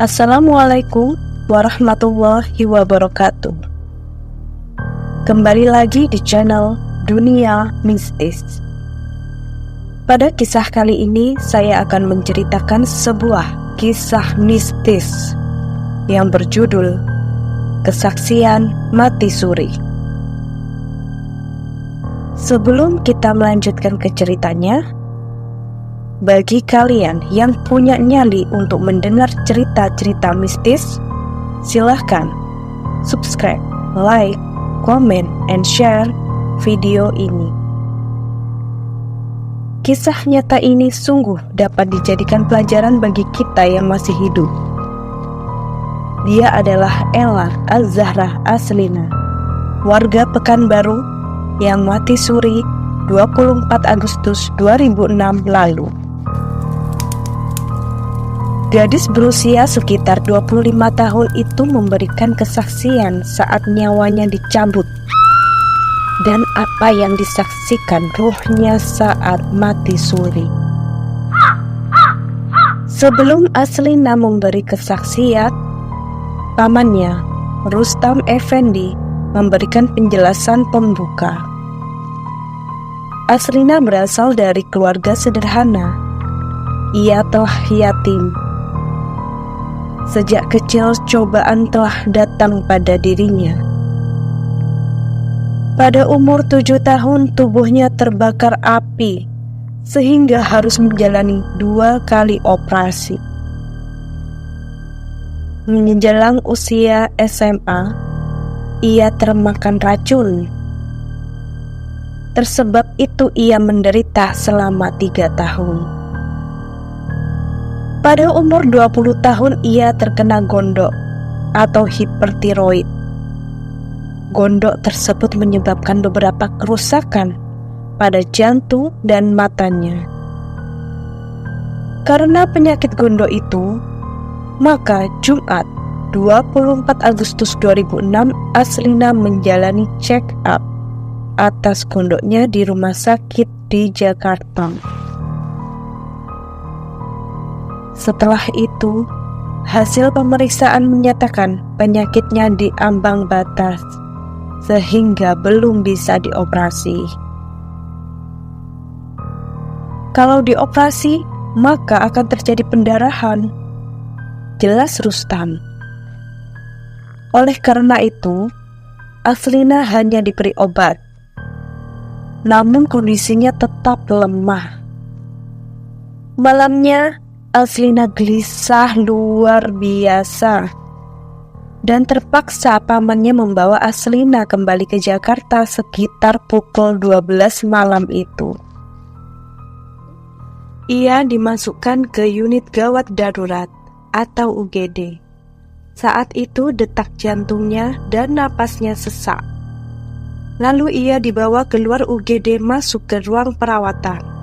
Assalamualaikum warahmatullahi wabarakatuh. Kembali lagi di channel Dunia Mistis. Pada kisah kali ini saya akan menceritakan sebuah kisah mistis yang berjudul Kesaksian Mati Suri. Sebelum kita melanjutkan ke ceritanya, bagi kalian yang punya nyali untuk mendengar cerita-cerita mistis, silahkan subscribe, like, comment, and share video ini. Kisah nyata ini sungguh dapat dijadikan pelajaran bagi kita yang masih hidup. Dia adalah Ella Az-Zahra Aslina, warga Pekanbaru yang mati suri 24 Agustus 2006 lalu. Gadis berusia sekitar 25 tahun itu memberikan kesaksian saat nyawanya dicabut dan apa yang disaksikan ruhnya saat mati suri. Sebelum Aslina memberi kesaksian, pamannya, Rustam Effendi, memberikan penjelasan pembuka. Aslina berasal dari keluarga sederhana. Ia telah yatim. Sejak kecil cobaan telah datang pada dirinya. Pada umur 7 tahun tubuhnya terbakar api sehingga harus menjalani 2 kali operasi. Menjelang usia SMA, ia termakan racun. Tersebab itu ia menderita selama 3 tahun. Pada umur 20 tahun ia terkena gondok atau hipertiroid. Gondok tersebut menyebabkan beberapa kerusakan pada jantung dan matanya. Karena penyakit gondok itu, maka Jumat 24 Agustus 2006 Aslina menjalani check up atas gondoknya di rumah sakit di Jakarta. Setelah itu, hasil pemeriksaan menyatakan penyakitnya di ambang batas, sehingga belum bisa dioperasi. Kalau dioperasi, maka akan terjadi pendarahan, jelas Rustam. Oleh karena itu, Aslina hanya diberi obat, namun kondisinya tetap lemah. Malamnya, Aslina gelisah luar biasa dan terpaksa pamannya membawa Aslina kembali ke Jakarta sekitar pukul 12 malam itu. Ia dimasukkan ke unit gawat darurat atau UGD. Saat itu detak jantungnya dan napasnya sesak. Lalu ia dibawa keluar UGD masuk ke ruang perawatan.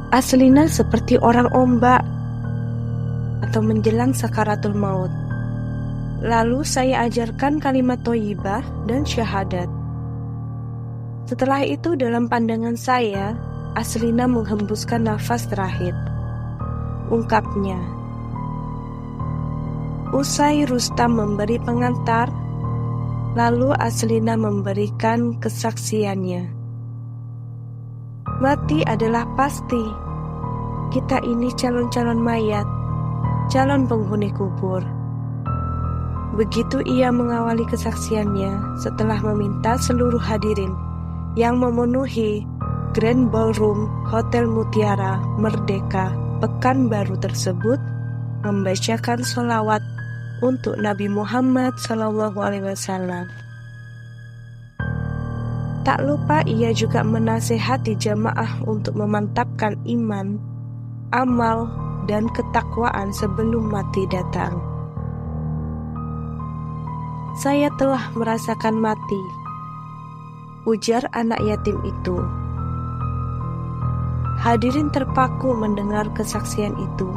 Aslina seperti orang ombak atau menjelang sakaratul maut. Lalu saya ajarkan kalimat thayyibah dan syahadat. Setelah itu dalam pandangan saya, Aslina menghembuskan nafas terakhir. Ungkapnya. Usai Rustam memberi pengantar, lalu Aslina memberikan kesaksiannya. Mati adalah pasti. Kita ini calon-calon mayat, calon penghuni kubur. Begitu ia mengawali kesaksiannya setelah meminta seluruh hadirin yang memenuhi Grand Ballroom Hotel Mutiara Merdeka Pekanbaru tersebut membacakan sholawat untuk Nabi Muhammad SAW. Tak lupa ia juga menasehati jamaah untuk memantapkan iman, amal, dan ketakwaan sebelum mati datang. Saya telah merasakan mati, ujar anak yatim itu. Hadirin terpaku mendengar kesaksian itu.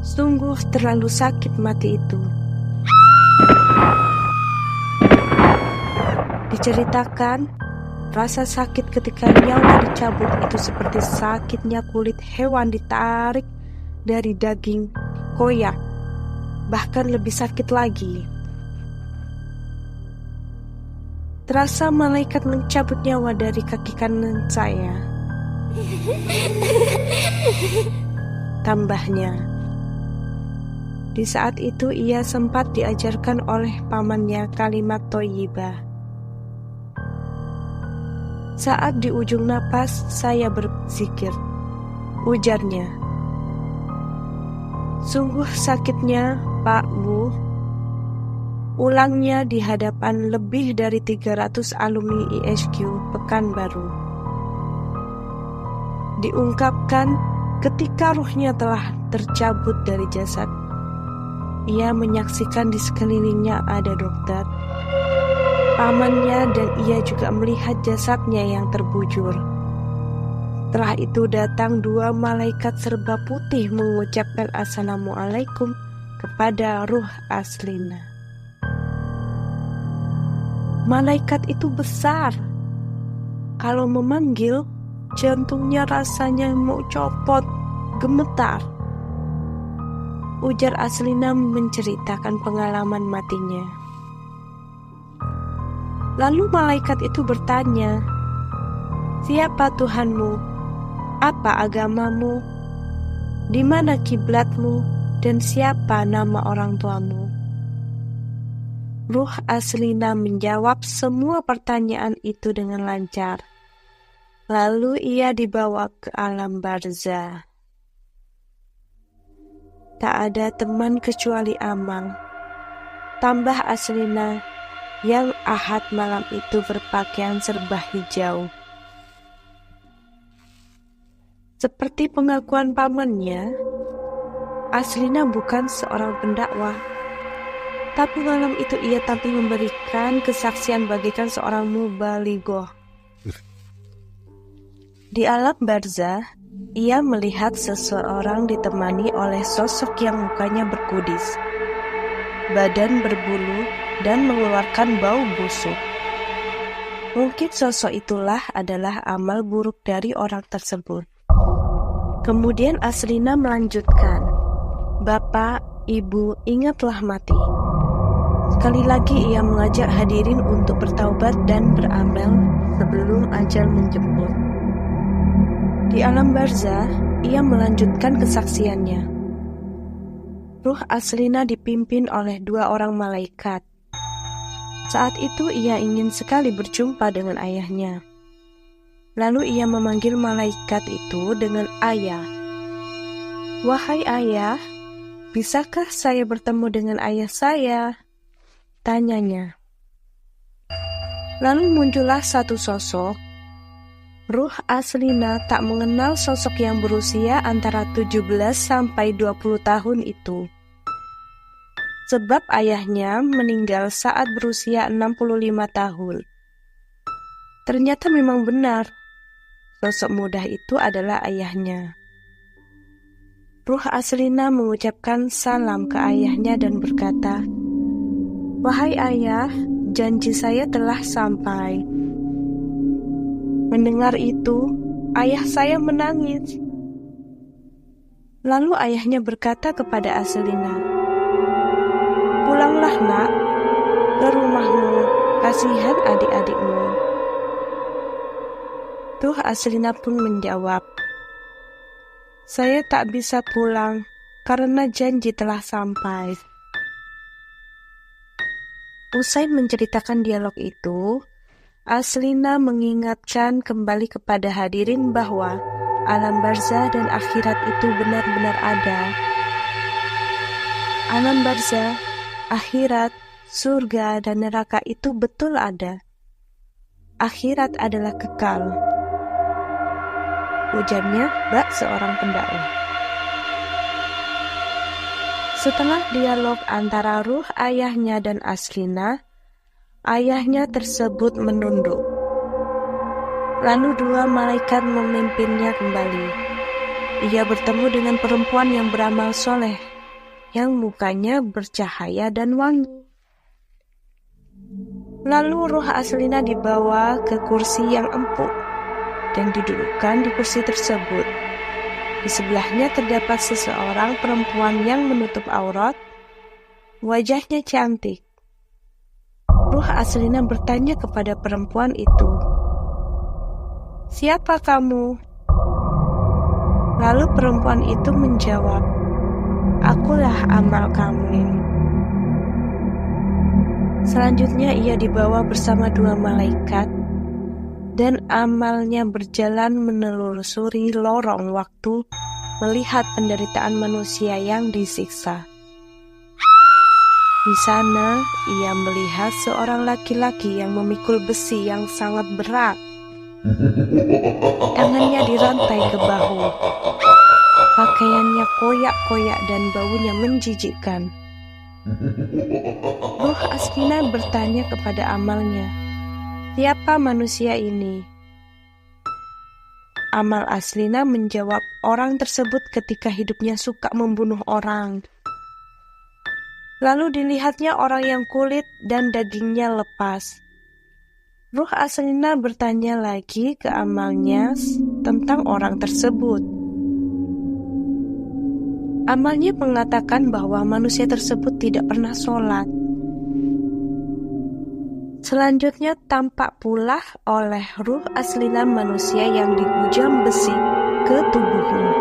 Sungguh terlalu sakit mati itu. Diceritakan, rasa sakit ketika nyawa dicabut itu seperti sakitnya kulit hewan ditarik dari daging koyak, bahkan lebih sakit lagi. Terasa malaikat mencabut nyawa dari kaki kanan saya. Tambahnya, di saat itu ia sempat diajarkan oleh pamannya kalimat thayyibah. Saat di ujung napas saya berzikir, ujarnya, "Sungguh sakitnya, Pak Bu." Ulangnya di hadapan lebih dari 300 alumni ISQ Pekanbaru. Diungkapkan ketika ruhnya telah tercabut dari jasad. Ia menyaksikan di sekelilingnya ada dokter, pamannya, dan ia juga melihat jasadnya yang terbujur. Setelah itu datang 2 malaikat serba putih mengucapkan Assalamualaikum kepada ruh Aslina. Malaikat itu besar. Kalau memanggil, jantungnya rasanya mau copot, gemetar. Ujar Aslina menceritakan pengalaman matinya. Lalu malaikat itu bertanya, "Siapa Tuhanmu? Apa agamamu? Di mana kiblatmu? Dan siapa nama orang tuamu?" Ruh Aslina menjawab semua pertanyaan itu dengan lancar. Lalu ia dibawa ke alam barzah. Tak ada teman kecuali amal. Tambah Aslina yang Ahad malam itu berpakaian serba hijau. Seperti pengakuan pamannya, Aslina bukan seorang pendakwah. Tapi malam itu ia tampil memberikan kesaksian bagaikan seorang mubalighah. Di alam barzah, ia melihat seseorang ditemani oleh sosok yang mukanya berkudis, badan berbulu, dan mengeluarkan bau busuk. Mungkin sosok itulah adalah amal buruk dari orang tersebut. Kemudian Aslina melanjutkan, "Bapak, Ibu, ingatlah mati." Sekali lagi ia mengajak hadirin untuk bertaubat dan beramal sebelum ajal menjemput. Di alam barzah, ia melanjutkan kesaksiannya. Ruh Aslina dipimpin oleh 2 orang malaikat. Saat itu ia ingin sekali berjumpa dengan ayahnya. Lalu ia memanggil malaikat itu dengan ayah. "Wahai ayah, bisakah saya bertemu dengan ayah saya?" tanyanya. Lalu muncullah satu sosok. Ruh Aslina tak mengenal sosok yang berusia antara 17 sampai 20 tahun itu. Sebab ayahnya meninggal saat berusia 65 tahun. Ternyata memang benar, sosok muda itu adalah ayahnya. Ruh Aslina mengucapkan salam ke ayahnya dan berkata, "Wahai ayah, janji saya telah sampai." Mendengar itu, ayah saya menangis. Lalu ayahnya berkata kepada Aslina, "Pulanglah nak, ke rumahmu, kasihan adik-adikmu." Tuh Aslina pun menjawab, "Saya tak bisa pulang karena janji telah sampai." Usai menceritakan dialog itu, Aslina mengingatkan kembali kepada hadirin bahwa alam barzah dan akhirat itu benar-benar ada. Alam barzah, akhirat, surga, dan neraka itu betul ada. Akhirat adalah kekal, ujarnya bak seorang pendakwah. Setelah dialog antara ruh ayahnya dan Aslina, ayahnya tersebut menunduk. Lalu 2 malaikat memimpinnya kembali. Ia bertemu dengan perempuan yang beramal soleh, yang mukanya bercahaya dan wangi. Lalu ruh Aslina dibawa ke kursi yang empuk dan didudukkan di kursi tersebut. Di sebelahnya terdapat seseorang perempuan yang menutup aurat. Wajahnya cantik. Ruh Aslina bertanya kepada perempuan itu, "Siapa kamu?" Lalu perempuan itu menjawab, "Akulah amal kamu." Selanjutnya ia dibawa bersama dua malaikat dan amalnya berjalan menelusuri lorong waktu melihat penderitaan manusia yang disiksa. Di sana ia melihat seorang laki-laki yang memikul besi yang sangat berat. Tangannya dirantai ke bahu. Pakaiannya koyak-koyak dan baunya menjijikkan. Ruh Aslina bertanya kepada amalnya, "Siapa manusia ini?" Amal Aslina menjawab, orang tersebut ketika hidupnya suka membunuh orang. Lalu dilihatnya orang yang kulit dan dagingnya lepas. Ruh Aslina bertanya lagi ke amalnya tentang orang tersebut. Amalnya mengatakan bahwa manusia tersebut tidak pernah sholat. Selanjutnya tampak pula oleh ruh Aslina manusia yang dihujam besi ke tubuhnya.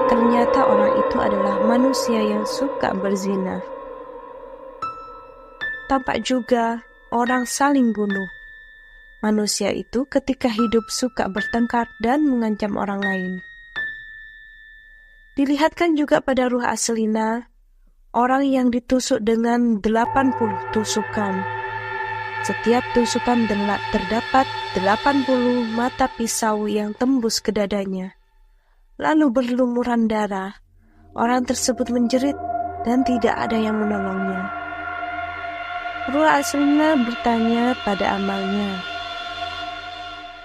Ternyata orang itu adalah manusia yang suka berzina. Tampak juga orang saling bunuh. Manusia itu ketika hidup suka bertengkar dan mengancam orang lain. Dilihatkan juga pada ruh Aslina, orang yang ditusuk dengan 80 tusukan. Setiap tusukan terdapat 80 mata pisau yang tembus ke dadanya. Lalu berlumuran darah. Orang tersebut menjerit dan tidak ada yang menolongnya. Ruh Aslina bertanya pada amalnya.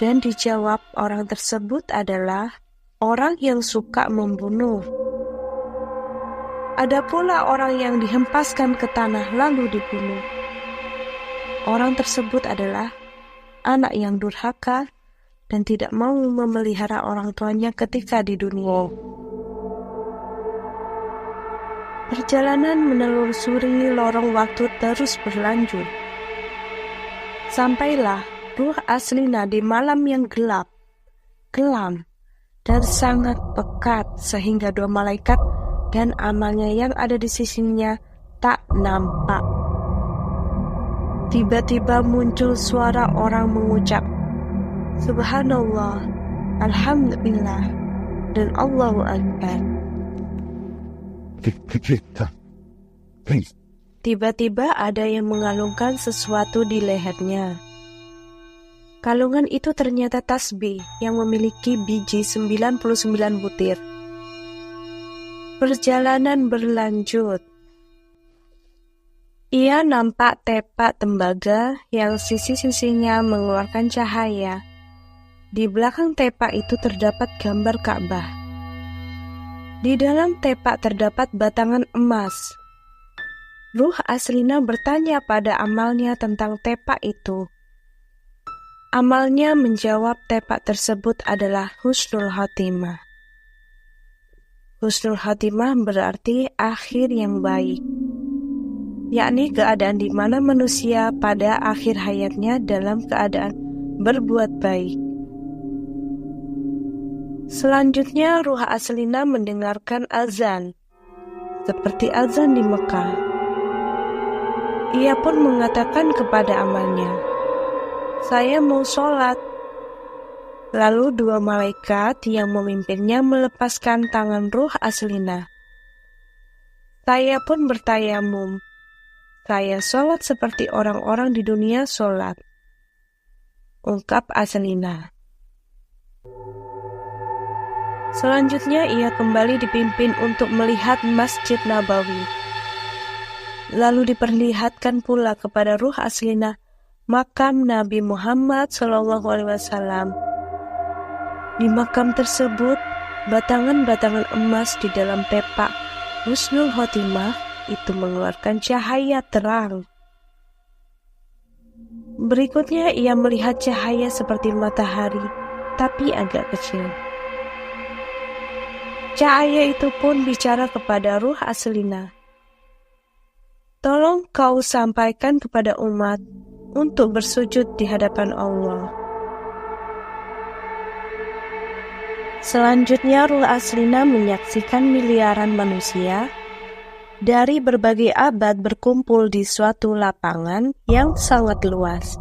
Dan dijawab orang tersebut adalah orang yang suka membunuh. Ada pula orang yang dihempaskan ke tanah lalu dibunuh. Orang tersebut adalah anak yang durhaka dan tidak mau memelihara orang tuanya ketika di dunia. Perjalanan menelusuri lorong waktu terus berlanjut. Sampailah ruh Aslina di malam yang gelap, kelam, dan sangat pekat sehingga dua malaikat dan amalnya yang ada di sisinya tak nampak. Tiba-tiba muncul suara orang mengucap, "Subhanallah, Alhamdulillah, dan Allahu Akbar." Tiba-tiba ada yang mengalungkan sesuatu di lehernya. Kalungan itu ternyata tasbih yang memiliki biji 99 butir. Perjalanan berlanjut. Ia nampak tepak tembaga yang sisi-sisinya mengeluarkan cahaya. Di belakang tepak itu terdapat gambar Ka'bah. Di dalam tepak terdapat batangan emas. Ruh Aslina bertanya pada amalnya tentang tepak itu. Amalnya menjawab tepak tersebut adalah husnul khotimah. Husnul khotimah berarti akhir yang baik, yakni keadaan di mana manusia pada akhir hayatnya dalam keadaan berbuat baik. Selanjutnya ruh Aslina mendengarkan azan, seperti azan di Mekah. Ia pun mengatakan kepada amalnya, "Saya mau sholat." Lalu dua malaikat yang memimpinnya melepaskan tangan ruh Aslina. Saya pun bertayamum. Saya sholat seperti orang-orang di dunia sholat, ungkap Aslina. Selanjutnya ia kembali dipimpin untuk melihat Masjid Nabawi. Lalu diperlihatkan pula kepada ruh Aslina makam Nabi Muhammad SAW. Di makam tersebut, batangan-batangan emas di dalam tepak husnul khotimah itu mengeluarkan cahaya terang. Berikutnya ia melihat cahaya seperti matahari, tapi agak kecil. Cahaya itu pun bicara kepada ruh Aslina. Tolong kau sampaikan kepada umat untuk bersujud di hadapan Allah. Selanjutnya ruh Aslina menyaksikan miliaran manusia dari berbagai abad berkumpul di suatu lapangan yang sangat luas.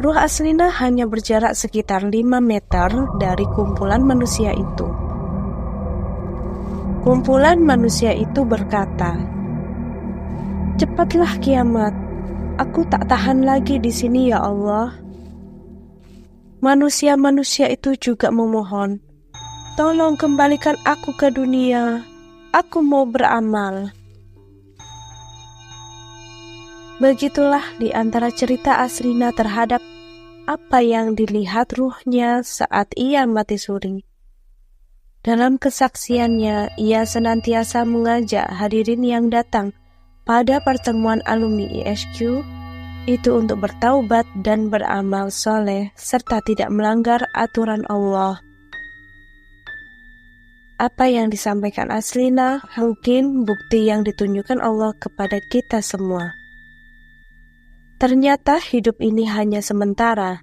Ruh Aslina hanya berjarak sekitar 5 meter dari kumpulan manusia itu. Kumpulan manusia itu berkata, "Cepatlah kiamat, aku tak tahan lagi di sini ya Allah." Manusia-manusia itu juga memohon, "Tolong kembalikan aku ke dunia, aku mau beramal." Begitulah di antara cerita Aslina terhadap apa yang dilihat ruhnya saat ia mati suri. Dalam kesaksiannya, ia senantiasa mengajak hadirin yang datang pada pertemuan alumni ISQ itu untuk bertaubat dan beramal soleh serta tidak melanggar aturan Allah. Apa yang disampaikan Aslina mungkin bukti yang ditunjukkan Allah kepada kita semua. Ternyata hidup ini hanya sementara.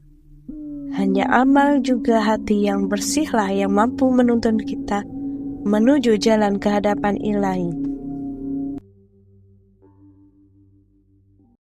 Hanya amal juga hati yang bersihlah yang mampu menuntun kita menuju jalan kehadapan Ilahi.